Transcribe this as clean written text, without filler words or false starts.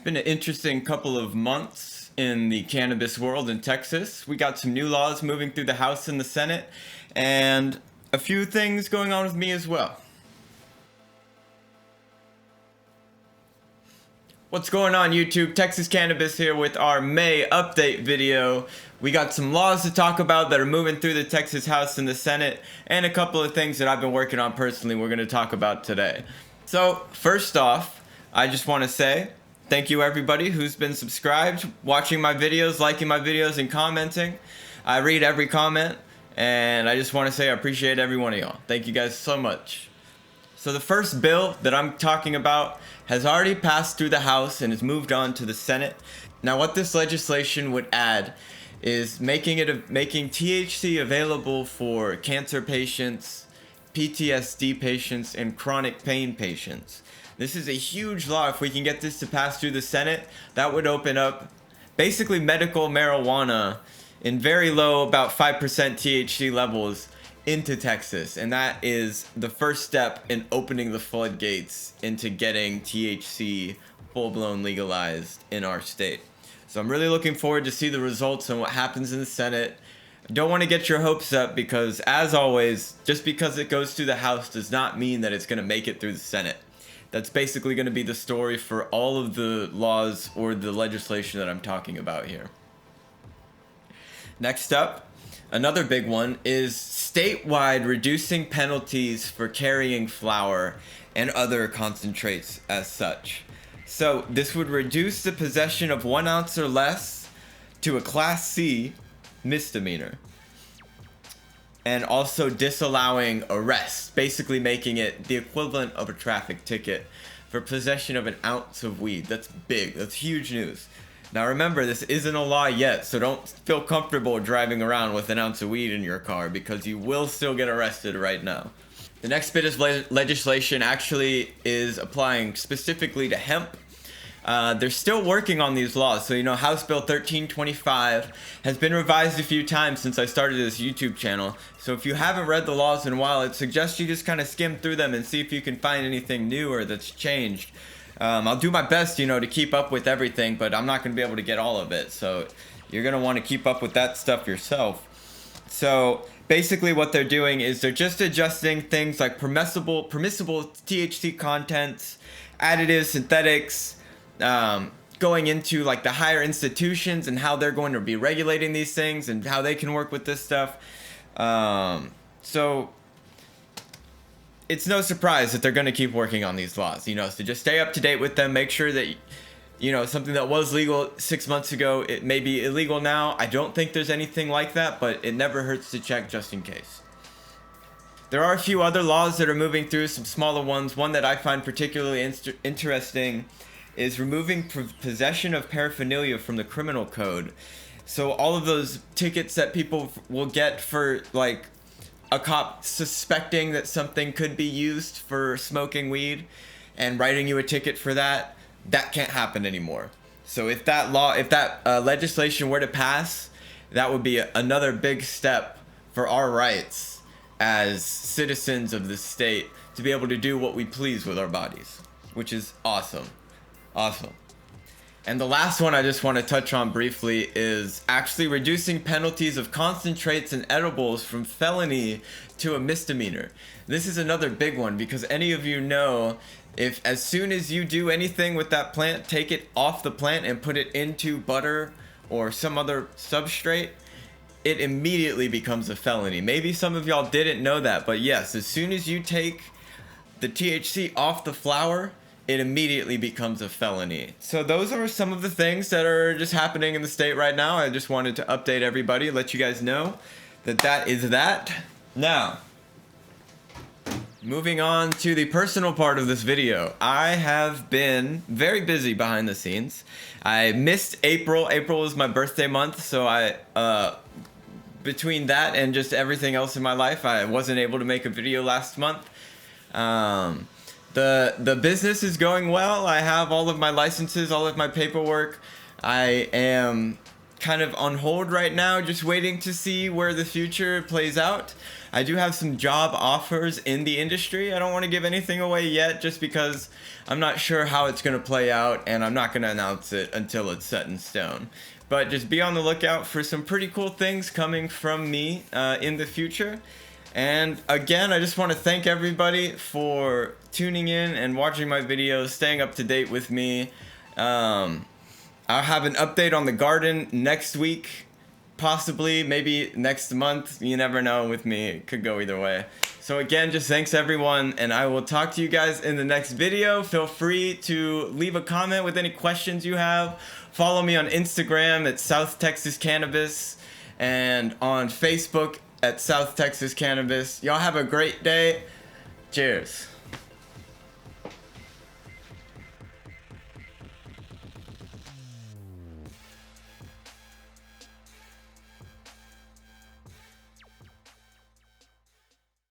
been an interesting couple of months in the cannabis world in Texas. We got some new laws moving through the House and the Senate, and a few things going on with me as well. What's going on, YouTube? Texas Cannabis here with our May update video. We got some laws to talk about that are moving through the Texas House and the Senate, and a couple of things that I've been working on personally we're going to talk about today. So, first off, I just want to say thank you everybody who's been subscribed, watching my videos, liking my videos, and commenting. I read every comment, and I just want to say I appreciate every one of y'all. Thank you guys so much. So the first bill that I'm talking about has already passed through the House and has moved on to the Senate. Now what this legislation would add is making THC available for cancer patients, PTSD patients, and chronic pain patients. This is a huge law. If we can get this to pass through the Senate, that would open up basically medical marijuana in very low, about 5% THC levels into Texas. And that is the first step in opening the floodgates into getting THC full-blown legalized in our state. So I'm really looking forward to see the results and what happens in the Senate. Don't want to get your hopes up because, as always, just because it goes through the House does not mean that it's going to make it through the Senate. That's basically going to be the story for all of the laws or the legislation that I'm talking about here. Next up, another big one is statewide reducing penalties for carrying flower and other concentrates as such. So this would reduce the possession of 1 ounce or less to a Class C misdemeanor. And also disallowing arrests, basically making it the equivalent of a traffic ticket for possession of 1 ounce of weed. That's big. That's huge news. Now remember, this isn't a law yet, so don't feel comfortable driving around with 1 ounce of weed in your car because you will still get arrested right now. The next bit of legislation actually is applying specifically to hemp. They're still working on these laws. So, House Bill 1325 has been revised a few times since I started this YouTube channel. So if you haven't read the laws in a while, I'd suggest you just kind of skim through them and see if you can find anything new or that's changed. I'll do my best, to keep up with everything, but I'm not going to be able to get all of it. So you're going to want to keep up with that stuff yourself. So basically what they're doing is they're just adjusting things like permissible THC contents, additives, synthetics, going into like the higher institutions and how they're going to be regulating these things and how they can work with this stuff. So it's no surprise that they're going to keep working on these laws, so just stay up to date with them. Make sure that, something that was legal 6 months ago, it may be illegal now. I don't think there's anything like that, but it never hurts to check just in case. There are a few other laws that are moving through, some smaller ones. One that I find particularly interesting is removing possession of paraphernalia from the criminal code. So all of those tickets that people will get for like a cop suspecting that something could be used for smoking weed and writing you a ticket for that can't happen anymore. So if that legislation were to pass, that would be another big step for our rights as citizens of the state to be able to do what we please with our bodies, which is awesome. Awesome. And the last one I just want to touch on briefly is actually reducing penalties of concentrates and edibles from felony to a misdemeanor. This is another big one because any of you know, if as soon as you do anything with that plant, take it off the plant and put it into butter or some other substrate, it immediately becomes a felony. Maybe some of y'all didn't know that, but yes, as soon as you take the THC off the flower, it immediately becomes a felony. So those are some of the things that are just happening in the state right now. I just wanted to update everybody, let you guys know that is that. Now, moving on to the personal part of this video. I have been very busy behind the scenes. I missed April. April was my birthday month, so between that and just everything else in my life, I wasn't able to make a video last month. The business is going well. I have all of my licenses, all of my paperwork. I am kind of on hold right now, just waiting to see where the future plays out. I do have some job offers in the industry. I don't want to give anything away yet just because I'm not sure how it's going to play out, and I'm not going to announce it until it's set in stone. But just be on the lookout for some pretty cool things coming from me in the future. And again, I just want to thank everybody for tuning in and watching my videos, staying up to date with me. I'll have an update on the garden next week, possibly, maybe next month. You never know with me. It could go either way. So again, just thanks everyone, and I will talk to you guys in the next video. Feel free to leave a comment with any questions you have. Follow me on Instagram at South Texas Cannabis and on Facebook at South Texas Cannabis. Y'all have a great day. Cheers.